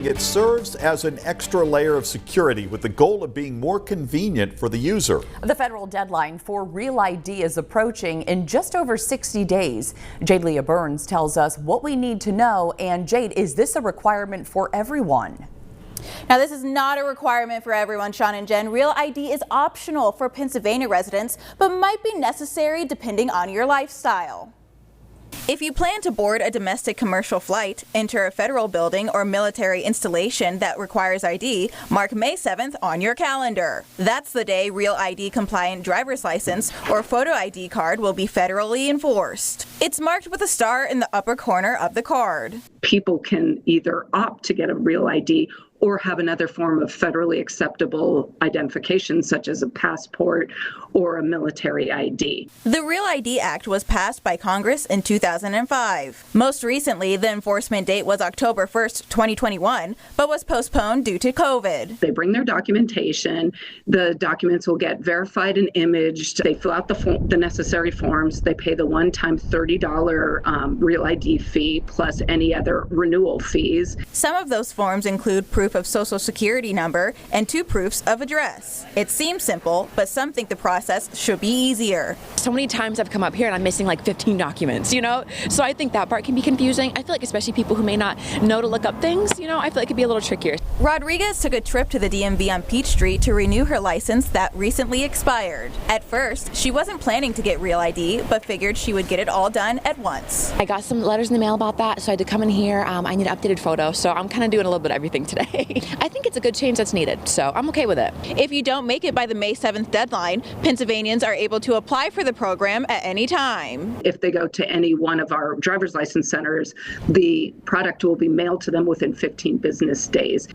It serves as an extra layer of security with the goal of being more convenient for the user. The federal deadline for Real ID is approaching in just over 60 days. Jade Leah Burns tells us what we need to know. And Jade, is this a requirement for everyone? Now, this is not a requirement for everyone, Sean and Jen. Real ID is optional for Pennsylvania residents, but might be necessary depending on your lifestyle. If you plan to board a domestic commercial flight, enter a federal building or military installation that requires ID, mark May 7th on your calendar. That's the day Real ID compliant driver's license or photo ID card will be federally enforced. It's marked with a star in the upper corner of the card. People can either opt to get a Real ID or have another form of federally acceptable identification, such as a passport or a military ID. The Real ID Act was passed by Congress in 2005. Most recently, the enforcement date was October 1st, 2021, but was postponed due to COVID. They bring their documentation. The documents will get verified and imaged. They fill out the necessary forms. They pay the one-time $30 Real ID fee plus any other renewal fees. Some of those forms include proof of social security number and 2 proofs of address. It seems simple, but some think the process should be easier. So many times I've come up here and I'm missing like 15 documents, So I think that part can be confusing. I feel like especially people who may not know to look up things, I feel like it could be a little trickier. Rodriguez took a trip to the DMV on Peach Street to renew her license that recently expired. At first, she wasn't planning to get Real ID, but figured she would get it all done at once. I got some letters in the mail about that, so I had to come in here. I need an updated photo, so I'm kind of doing a little bit of everything today. I think it's a good change that's needed, so I'm okay with it. If you don't make it by the May 7th deadline, Pennsylvanians are able to apply for the program at any time. If they go to any one of our driver's license centers, the product will be mailed to them within 15 business days.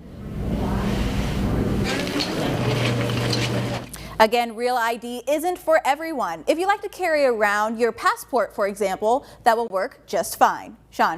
Again, Real ID isn't for everyone. If you like to carry around your passport, for example, that will work just fine. Sean.